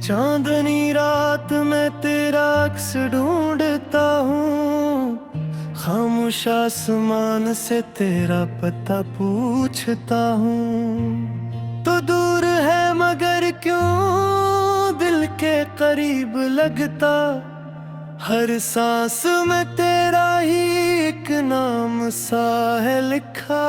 चांदनी रात में तेरा अक्स ढूंढता हूँ, खामोश आसमान से तेरा पता पूछता हूँ। तो दूर है मगर क्यों दिल के करीब लगता, हर सांस में तेरा ही एक नाम सा है लिखा।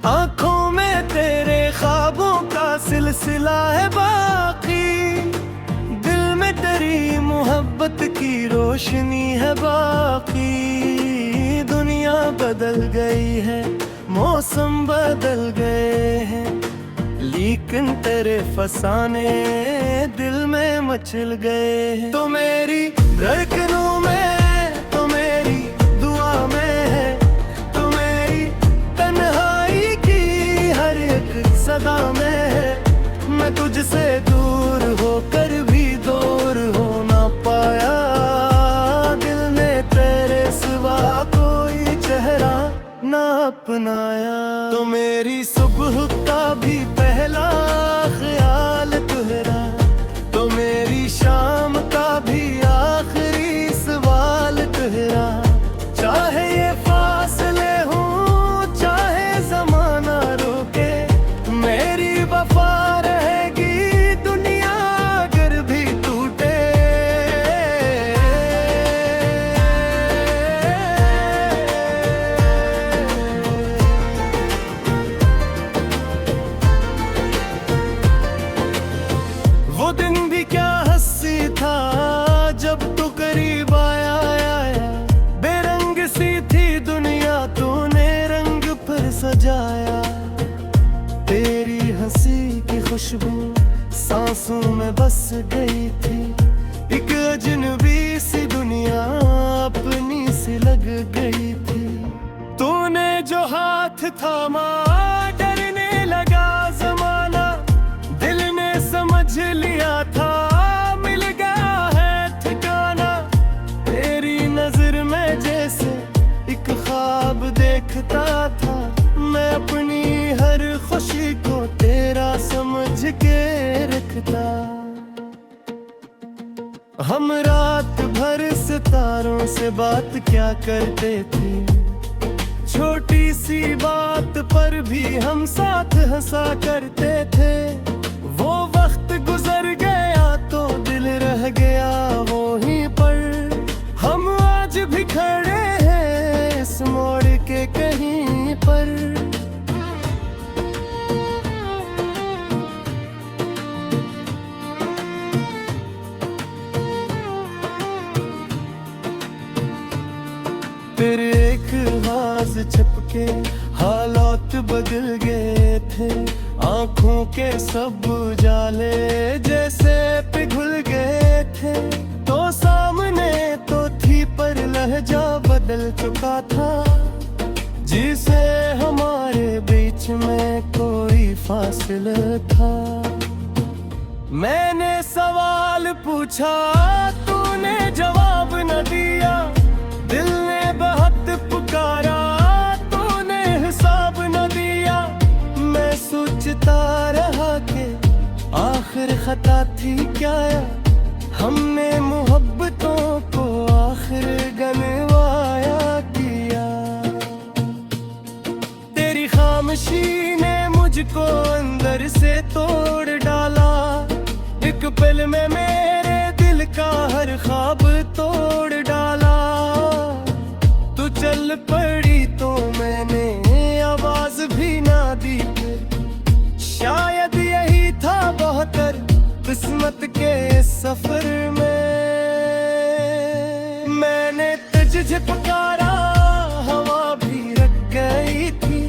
आंखों में तेरे ख्वाबों का सिलसिला है बाकी, दिल में तेरी मोहब्बत की रोशनी है बाकी। दुनिया बदल गई है, मौसम बदल गए हैं, लेकिन तेरे फसाने दिल में मचल गए हैं। तो मेरी धड़कनों में, तो मेरी दुआ में है, तो मेरी तन्हाई की हर एक सदा में है। मैं तुझसे दूर होकर भी दूर हो ना पाया, दिल ने तेरे सिवा कोई चेहरा ना अपनाया। तो मेरी सुबह का भी पहला ख्याल तुहरा, तो मेरी शाम का भी आखिरी सवाल तुहरा। चाहे ये फासले हों, चाहे जमाना रोके, मेरी वफा रहेगी दुनिया अगर भी टूटे। वो दिन भी क्या हंसी था जब तू करीब आया, बेरंग सी थी दुनिया तूने रंग पर सजाया। तेरी हंसी की खुशबू सांसों में बस गई थी, एक अजनबी सी दुनिया अपनी सी लग गई थी। तूने जो हाथ थामा डरने लगा जमाना, दिल ने समझ लिया था मिल गया है ठिकाना। तेरी नजर में जैसे एक ख्वाब देखता था, मैं अपनी हर खुशी को तेरा समझ के रखता। हम रात भर सितारों से बात क्या करते थे, छोटी सी बात पर भी हम साथ हंसा करते थे। वो वक्त गुजर गया तो दिल रह गया वहीं पर, हम आज भी खड़े हैं इस मोड़ के कहीं पर। तेरे एक आवाज छपके हालात बदल गए थे, आंखों के सब उजाले जैसे पिघल गए थे। तो सामने तो थी पर लहजा बदल चुका था, जिसे हमारे बीच में कोई फासला था। मैंने सवाल पूछा तूने जवाब न दिया, दिल ने बहुत पुकारा तूने हिसाब न दिया। मैं सोचता रहा कि आखिर खता थी क्या, हमने मोहब्बतों को आखिर गनवाया किया। तेरी खामोशी ने मुझको अंदर से तोड़ डाला, एक पल में मेरे दिल का हर ख्वाब तोड़ डाला। तू चल पड़ी तो मैंने आवाज भी ना दी, शायद यही था बहुतर किस्मत के सफर में। मैंने तुझे पुकारा, हवा भी रख गई थी,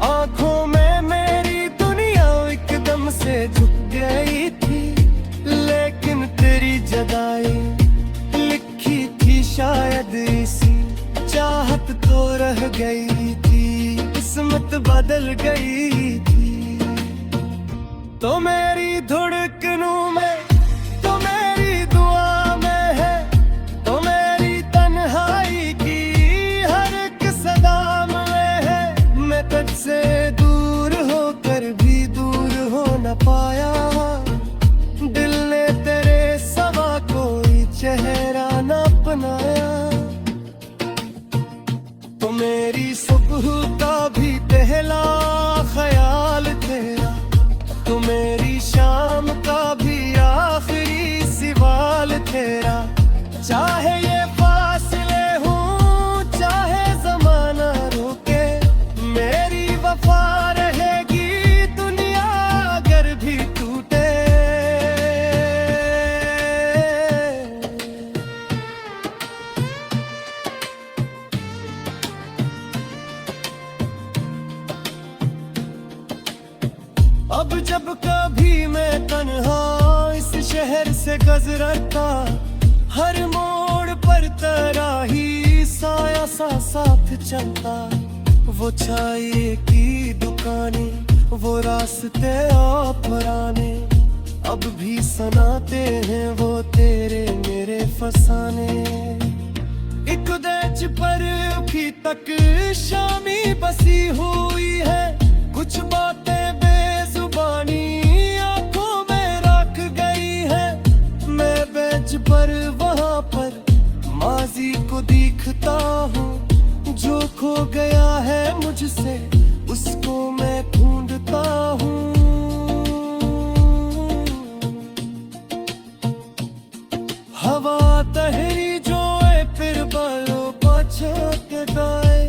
आंखों में मेरी दुनिया एकदम से झुक गई थी। लेकिन तेरी जुदाई लिखी थी शायद इसी चाहत तो रह गई थी, किस्मत बदल गई थी। तो मेरी धड़कनों में, तो मेरी दुआ में है, तो मेरी तन्हाई की हर एक सदा में है। मैं तुझ तुझसे दूर होकर भी दूर हो न पाया, दिल ने तेरे सिवा कोई चेहरा न अपनाया। तो मेरी सुबह का भी पहला ख्याल तेरा, तो मेरी शाम का भी आखिरी सवाल तेरा। चाहे ये फासले हों चाहे जमाना रोके, मेरी वफा रहेगी दुनिया अगर भी टूटे। अब जब कभी मैं तन्हा इस शहर से गुजरता, हर मोड़ पर तेरा ही साया सा साथ चलता। वो चाय की दुकानें वो रास्ते आ पुराने, अब भी सुनाते हैं वो तेरे मेरे फसाने। एक दैच पर भी तक शामी बसी हुई है, कुछ बातें बेजुबानी आंखों में रख गई है। मैं बेंच पर वहाँ पर माजी को देखता हूँ, जो खो गया है मुझसे उसको मैं ढूंढता हूँ। हवा तहरी जो है फिर बालों पाछा के दाए,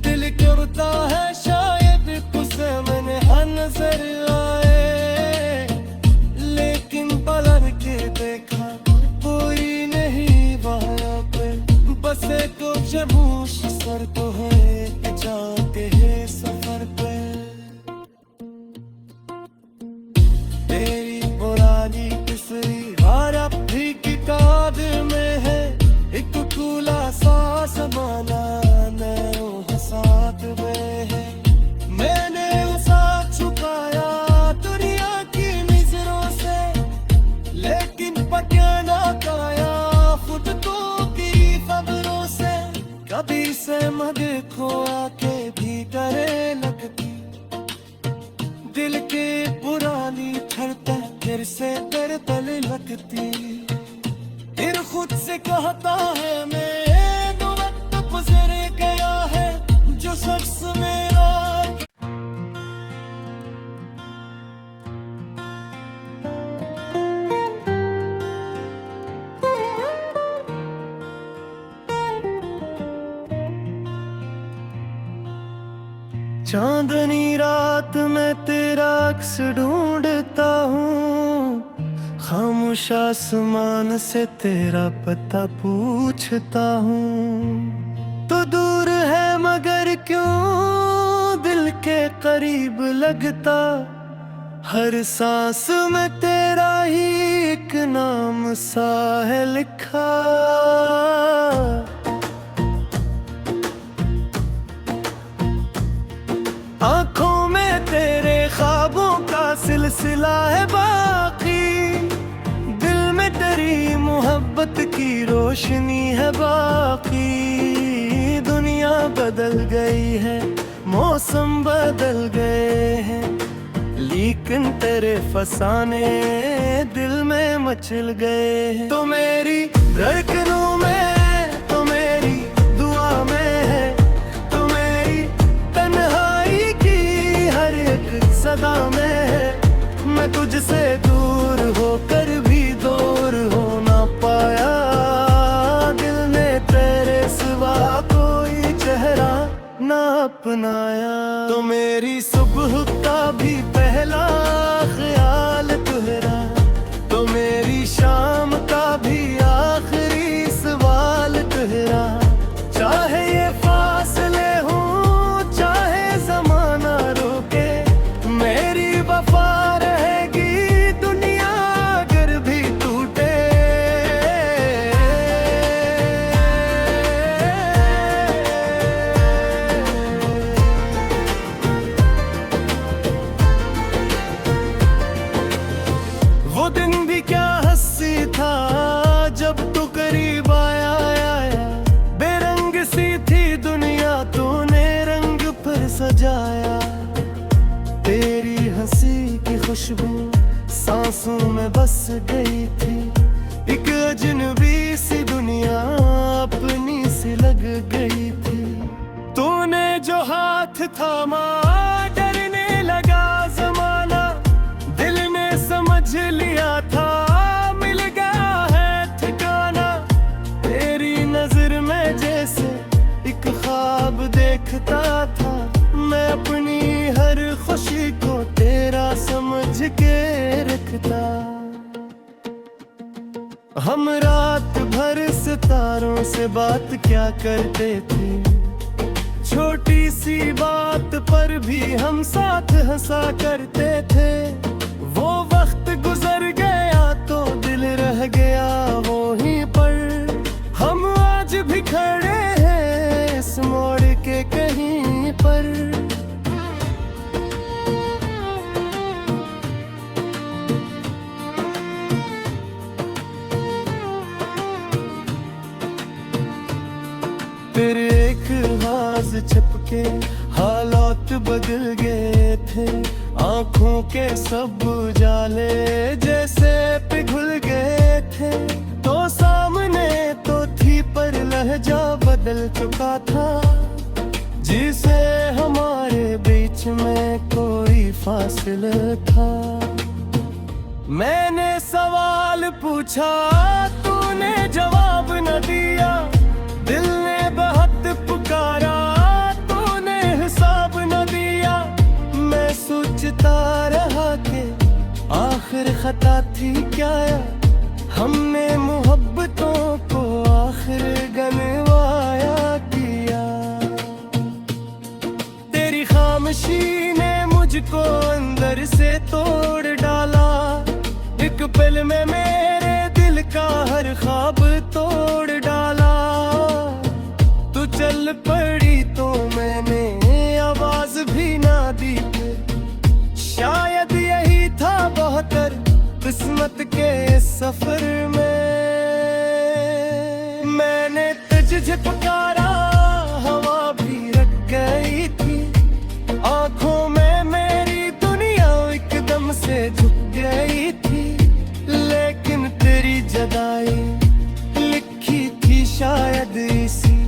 दिल करता है शायद तुझसे मैंने नजर आए, लेकिन पलट के देखा कोई नहीं वहाँ पे। बस एक खामोश सर तो है कि जाते हैं सफर पे। तेरी पुरानी तस्वीर अब भी किताब में है, एक खुला सा ज़माना नैनों साथ में है। मैंने उसा छुपाया दुनिया की नजरों से, लेकिन पक्या ना पाया खुद को की खबरों से। कभी से मत देखो आके भी डरे लगती, दिल के पुरानी धड़कन फिर से तेरे तले लगती। फिर खुद से कहता है मैं तो वक्त गुजर गया है, जो शख्स मेरा चांदनी रात में तेरा अक्स ढूंढता हूँ, खामोश आसमान से तेरा पता पूछता हूँ। तो दूर है मगर क्यों दिल के करीब लगता, हर सांस में तेरा ही एक नाम सा है लिखा। आंखों में तेरे ख्वाबों का सिलसिला है बाकी, दिल में तेरी मोहब्बत की रोशनी है बाकी। दुनिया बदल गई है मौसम बदल गए हैं, लेकिन तेरे फसाने दिल में मचल गए हैं। तो मेरी धड़कनों में तो मेरी दुआ में है, तो मेरी तन्हाई की हर एक सदा में है। मैं तुझसे दूर होकर भी दूर हो ना पाया, दिल ने तेरे सिवा कोई चेहरा ना अपनाया। तो मेरी सुबह का भी पहला ख्याल तुहरा, तो मेरी शाम का भी आखिरी सवाल तुहरा। चाहे ये फासले हों चाहे जमाना रोके, मेरी वफा रहेगी दुनिया अगर भी टूटे। खुशबू सांसों में बस गई थी। एक अजनबी सी दुनिया अपनी सी लग गई थी। तूने जो हाथ थामा डरने लगा जमाना, दिल ने समझ लिया था मिल गया है ठिकाना। तेरी नजर में जैसे एक ख्वाब देखता था, मैं अपनी हर खुशी को तेरा समझ के रखता। हम रात भर सितारों से बात क्या करते थे, छोटी सी बात पर भी हम साथ हंसा करते थे। वो वक्त गुजर गया तो दिल रह गया वहीं पर। हम आज भी खड़े हैं इस मोड़ के कहीं पर। तेरे एक राज छपके हालात बदल गए थे। आंखों के सब उजाले जैसे पिघल गए थे। तो सामने तो थी पर लहजा बदल चुका था, जिसे हमारे बीच में कोई फासला था। मैंने सवाल पूछा, तूने जवाब न दिया। दिल ने बहुत पुकारा, तूने हिसाब न दिया। मैं सोचता रहा कि आखिर खता थी क्या, हमने मोहब्बतों को आखिर गनवाया किया। तेरी खामोशी ने मुझको अंदर से तोड़ डाला। एक पल में मेरे दिल का हर ख्वाब तोड़ डाला। तू चल पड़ी तो मैंने आवाज भी ना दी। शायद यही था बहतर किस्मत के सफर में। मैंने तुझे पुकारा, हवा भी रख गई थी। आंखों में मेरी दुनिया एकदम से झुक गई थी। लेकिन तेरी जुदाई लिखी थी शायद इसी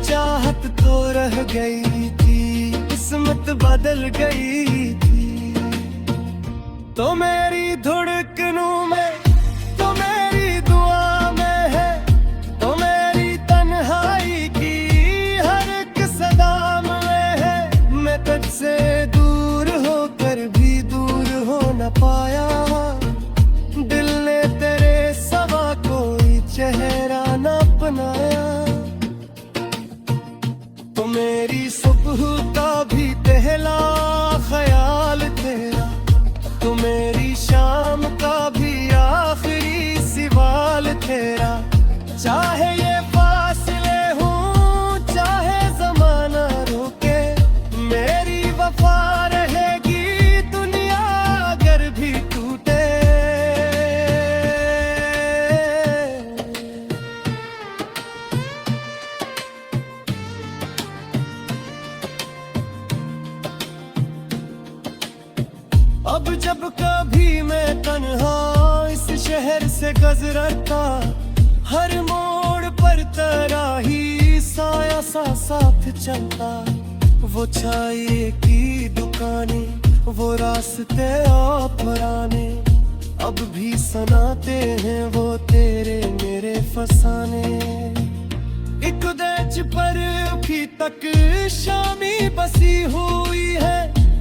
चाहत तो रह गई थी, किस्मत बदल गई थी। तो मेरी धड़कनों में, तो मेरी दुआ में है, तो मेरी तन्हाई की हर एक सदा में है। मैं तुझसे दूर होकर भी दूर हो न पाया। दिल ने तेरे सिवा कोई चेहरा न अपनाया। तो मेरी सुबह का भी पहला ख्याल तेरा, तो मेरी शाम का भी आखिरी सवाल तेरा। चाहे ये फासले हों, चाहे जमाना रोके, मेरी वफा रहेगी दुनिया अगर भी टूटे। अब जब कभी मैं तन्हा इस शहर से गुजरता, हर मोड़ पर तेरा ही साया सा साथ चलता। वो चाय की दुकानें, वो रास्ते और पुराने, अब भी सुनाते हैं वो तेरे मेरे फसाने। एक देश पर अभी तक शामी बसी हुई है।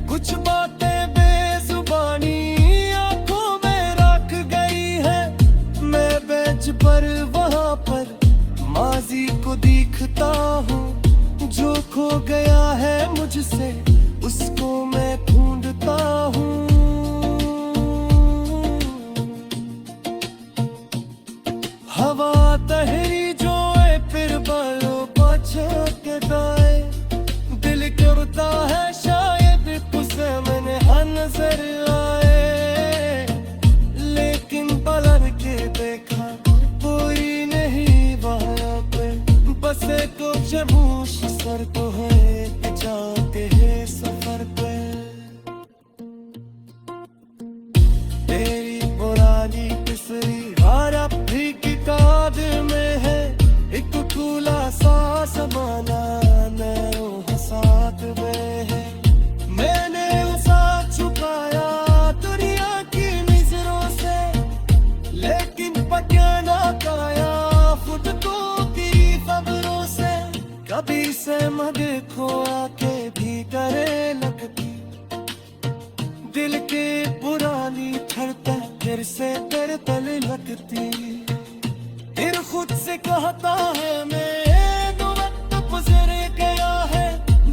कुछ बातें बेजुबानी आंखों में रख गई है। मैं बेंच पर वहाँ पर माजी को देखता हूँ। जो खो गया है मुझसे उसको मैं ढूंढता हूँ। हवा तहरी जो है फिर बालों पाछा के दाए। दिल करता है शायद तुझसे मैंने नजर आए, लेकिन पलट के देखा पूरी नहीं वहाँ पे। बस एक जमूश सर को है जाते हैं सफर पे। मगे खो आके भी करे लगती, दिल के पुरानी धड़कन फिर से तेरे तले लगती। फिर खुद से कहता है मैं दो वक्त गुजर गया है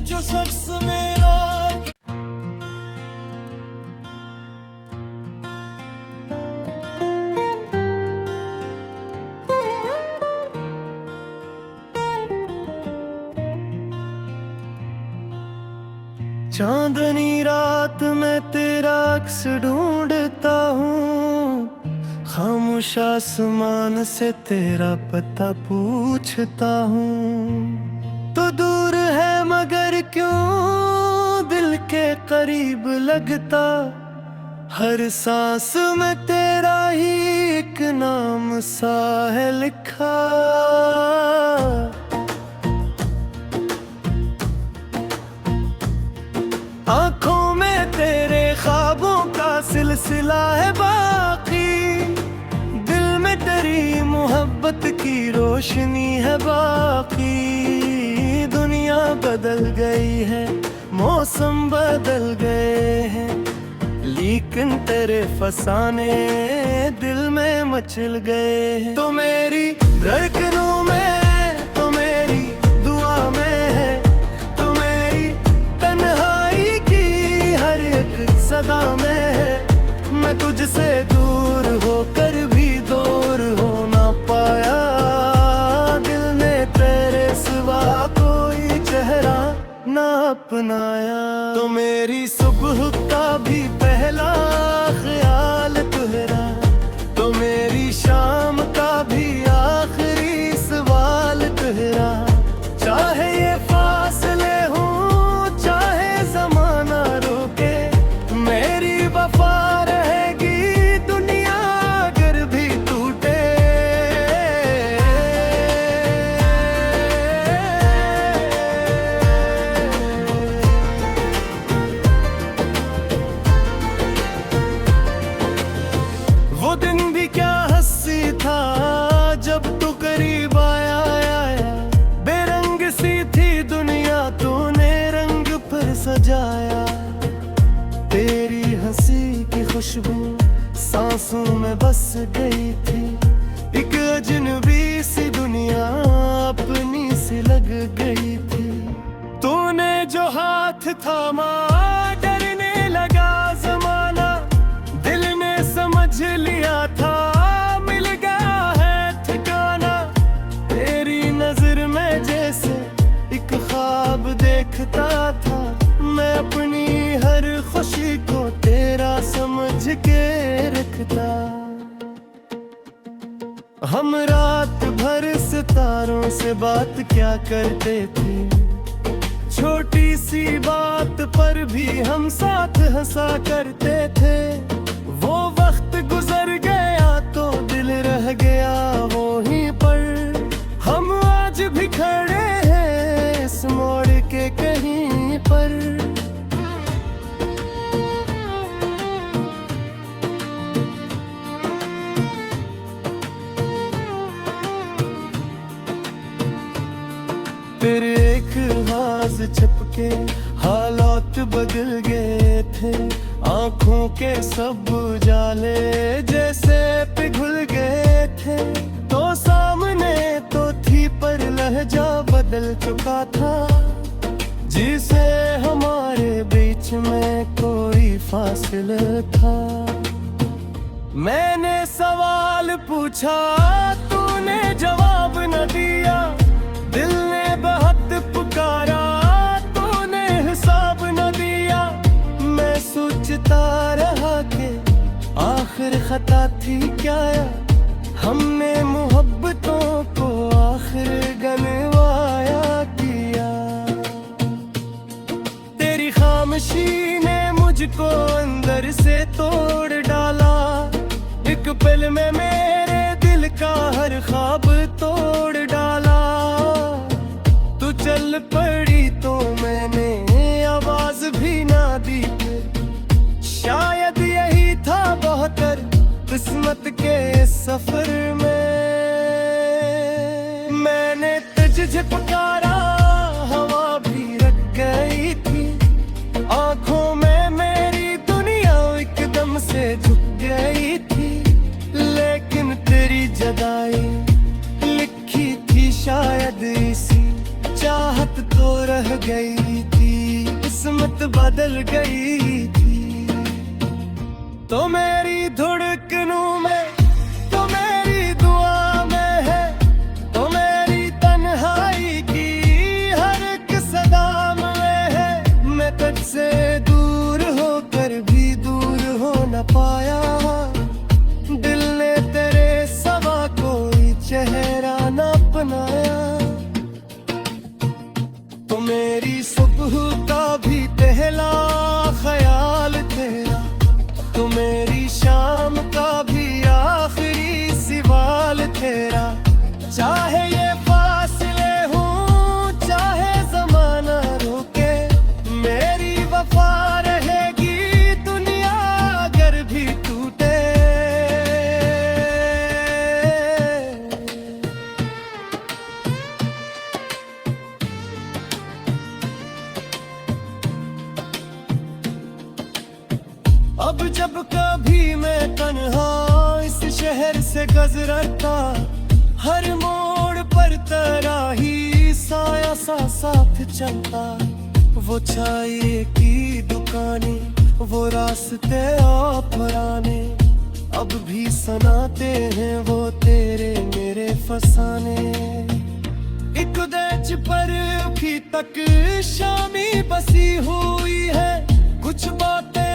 जो शख्स मेरा। चांदनी रात में तेरा अक्स ढूंढता हूँ, खामोश आसमान से तेरा पता पूछता हूँ। तो दूर है मगर क्यों दिल के करीब लगता, हर सांस में तेरा ही एक नाम सा है लिखा। आँखों में तेरे ख्वाबों का सिलसिला है बाकी, दिल में तेरी मोहब्बत की रोशनी है बाकी। दुनिया बदल गई है, मौसम बदल गए हैं, लेकिन तेरे फसाने दिल में मचल गए हैं। तो मेरी धड़कनों में, तो मेरी दुआ में है, तो मेरी तन्हाई की हर एक सदा में है। मैं तुझसे दूर होकर भी दूर हो ना पाया, दिल ने तेरे सिवा कोई चेहरा ना अपनाया। तो मेरी सुबह का भी पहला ख्याल तुहरा, तो मेरी शाम का भी आखिरी सवाल तुहरा। चाहे ये फासले हों, चाहे जमाना रोके, मेरी वफा रहेगी दुनिया अगर भी टूटे। वो दिन भी क्या हंसी था जब तू करीब आया, बेरंग सी थी दुनिया तूने रंग पर सजाया। तेरी हंसी की खुशबू सांसों में बस गई थी, एक अजनबी सी दुनिया अपनी सी लग गई थी। तूने जो हाथ थामा डरने लगा जमाना, दिल ने समझ लिया था मिल गया है ठिकाना। तेरी नजर में जैसे एक ख्वाब देखता था, मैं अपनी हर खुशी को तेरा समझ के रखता। हम रात भर सितारों से बात क्या करते थे, छोटी सी बात पर भी हम साथ हंसा करते थे। वो वक्त गुजर गया तो दिल रह गया वहीं पर, हम आज भी खड़े हैं इस मोड़ के कहीं पर। फिर एक आवाज छपके हालात बदल गए थे, आंखों के सब उजाले जैसे पिघल गए थे। तो सामने तो थी पर लहजा बदल चुका था, जिसे हमारे बीच में कोई फासला था। मैंने सवाल पूछा, तूने जवाब न दिया, दिल ने बहुत पुकारा, तूने हिसाब न दिया। मैं सोचता रहा कि आखिर खता थी क्या, हमने मोहब्बतों को आखिर गनवाया किया। तेरी खामोशी ने मुझको अंदर से तोड़ डाला, एक पल में मेरे दिल का हर ख्वाब तोड़ डाला। तू चल पड़ी तो मैंने आवाज भी ना दी, शायद यही था बहुतर किस्मत के सफर में। मैंने तुझे पुकारा हवा गई थी, किस्मत बदल गई थी। तो मेरी धड़कनों में, तो मेरी दुआ में है, तो मेरी तन्हाई की हर एक सदा में है। मैं तुझसे दूर होकर भी दूर हो न पाया, दिल ने तेरे सवा कोई चेहरा न अपनाया। तो मेरी सुबह का भी पहला ख्याल तेरा, तो मेरी शाम का भी आखिरी सवाल तेरा। चाहे ये फासले हों, चाहे जमाना रोके, मेरी वफा रहेगी दुनिया अगर भी टूटे। अब जब कभी मैं तन्हा इस शहर से गुजरता, हर मोड़ पर तेरा ही साया सा साथ चलता। वो चाय की दुकानें, वो रास्ते और पुराने, अब भी सुनाते हैं वो तेरे मेरे फसाने। एक देश पर भी तक शामी बसी हुई है, कुछ बातें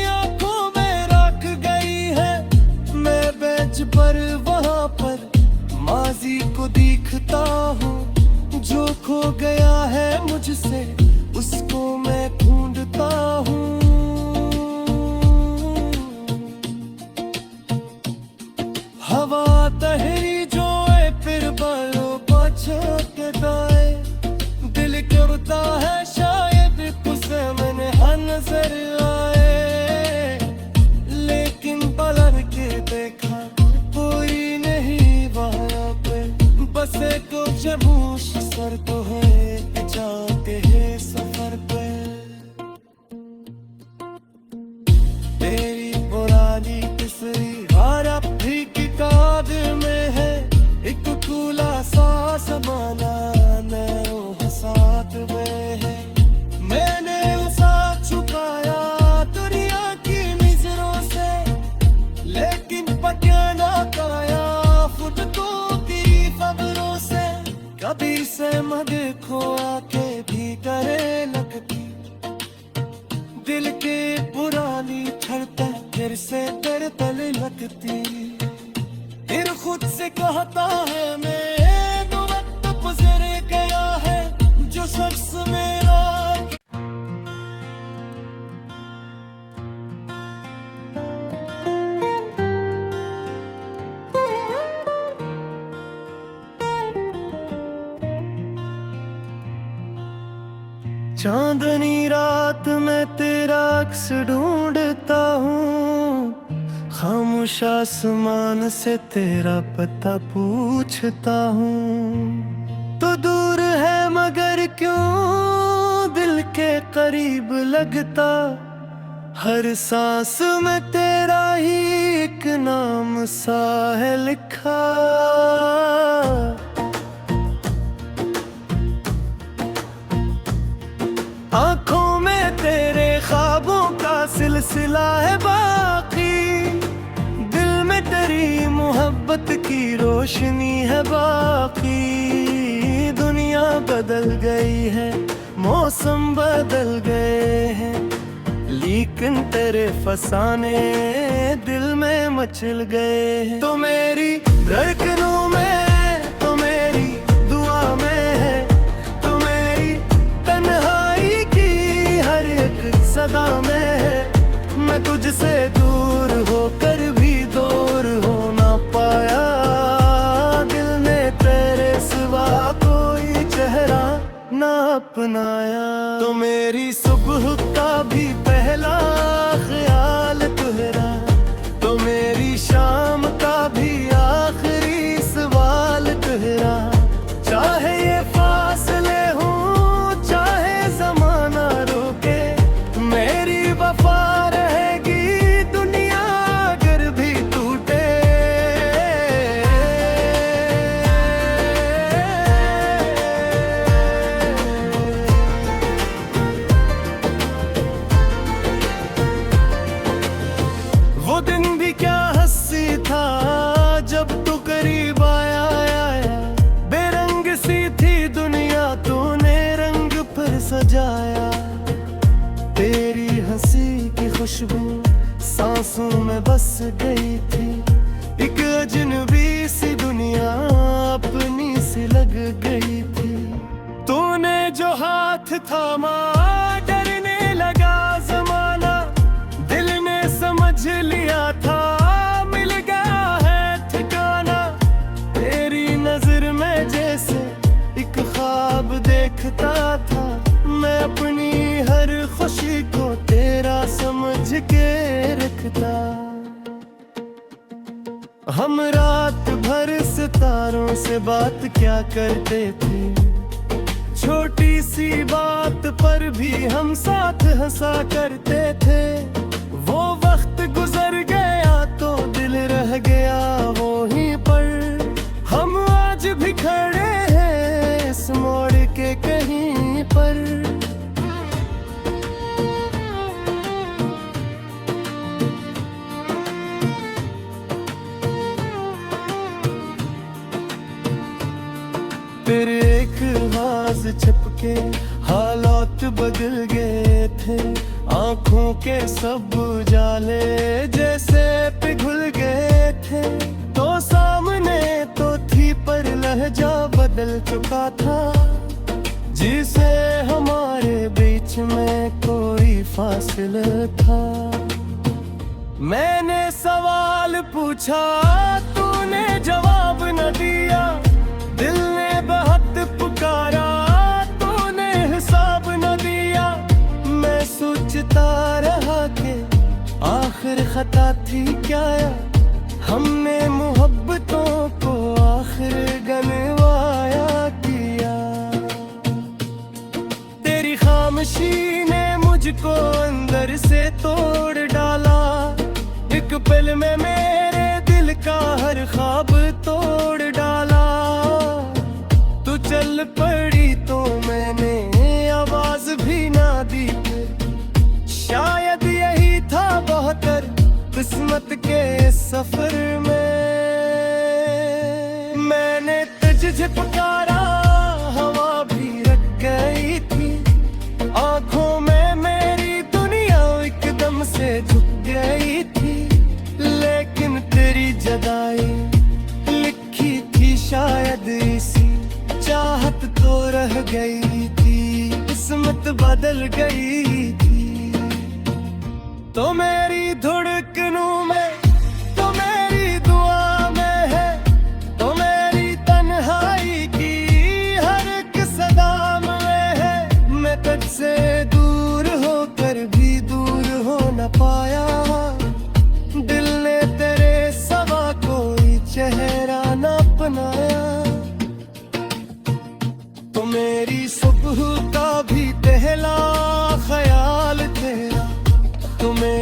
आंखों में रख गई है। मैं बेंच पर वहाँ पर माजी को देखता हूँ, जो खो गया है मुझसे उसको मैं ढूंढता हूँ। हवा तहरी जो है फिर बालों पाछा के दाए, दिल करता है शायद उसे मैंने नजर आए, लेकिन पलट के देखा कोई नहीं वहाँ पे। बस एक खामोश सर तो है जाते हैं सफर पे। तेरी पुरानी किसरी हारा भी किताब में है, एक कूला सा समाना नैरो साथ में है। मैंने उसा छुपाया दुनिया की नजरों से, लेकिन पता ना पाया खुद को की खबरों से। कभी से मगे खो आके भी करे लगती, दिल के पुरानी धड़कन फिर से तेरे तले लगती। फिर खुद से कहता है मैं तो वक्त गुजर गया है, जो शख्स मेरा चांदनी रात में तेरा अक्स ढूंढता हूँ, खामोश आसमान से तेरा पता पूछता हूँ। तो दूर है मगर क्यों दिल के करीब लगता, हर सांस में तेरा ही एक नाम सा है लिखा। आंखों में तेरे ख्वाबों का सिलसिला है बाकी, दिल में तेरी मोहब्बत की रोशनी है बाकी। दुनिया बदल गई है, मौसम बदल गए हैं, लेकिन तेरे फसाने दिल में मचल गए हैं। तो मेरी धड़कनों में, तो मेरी दुआ में है, तो मेरी तन्हाई की हर एक सदा में है। मैं तुझसे दूर होकर भी दूर हो ना पाया, दिल ने तेरे सिवा कोई चेहरा ना अपनाया। तो मेरी सुबह का भी पहला ख्याल तुहरा, तो मेरी शाम का भी आखिरी सवाल तुहरा। चाहे ये फासले हों, चाहे जमाना रोके, मेरी वफा रहेगी दुनिया अगर भी टूटे। खुशबू सांसों में बस गई थी। एक अजनबी सी दुनिया अपनी सी लग गई थी। तूने जो हाथ थामा डरने लगा जमाना, दिल ने समझ लिया था मिल गया है ठिकाना। तेरी नजर में जैसे एक ख्वाब देखता था, मैं अपनी हर खुशी को तेरा समझ के रखता। हम रात भर सितारों से बात क्या करते थे, छोटी सी बात पर भी हम साथ हंसा करते थे। वो वक्त गुजर गया तो दिल रह गया वहीं पर। हम आज भी खड़े हैं इस मोड़ के कहीं पर। तेरे एक आवाज छपके हालात बदल गए थे। आंखों के सब उजाले जैसे पिघल गए थे। तो सामने तो थी पर लहजा बदल चुका था, जिसे हमारे बीच में कोई फासला था। मैंने सवाल पूछा, तूने जवाब न दिया। दिल ने बहुत पुकारा, तूने हिसाब न दिया। मैं सोचता रहा कि आखिर खता थी क्या, हमने मोहब्बतों को आखिर गनवाया किया। तेरी खामोशी ने मुझको अंदर से तोड़ डाला। एक पल में मेरे दिल का हर ख्वाब तोड़ डाला। तू चल पड़ी तो मैंने आवाज भी ना दी। शायद यही था बहुतर किस्मत के सफर में। मैंने तुझे पुकारा, हवा भी रख गई थी। आंखों में मेरी दुनिया एकदम से झुक गई थी। लेकिन तेरी जुदाई लिखी थी शायद इसी चाहत तो रह गई थी, किस्मत बदल गई थी। तो मेरी धड़कनों में, तो मेरी दुआ में है, तो मेरी तन्हाई की हर एक सदा में है। मैं तुझसे दूर होकर भी दूर हो न पाया। दिल ने तेरे सिवा कोई चेहरा न अपनाया। तो मेरी सुबह का भी पहला ख्याल तेरा, तुम्हें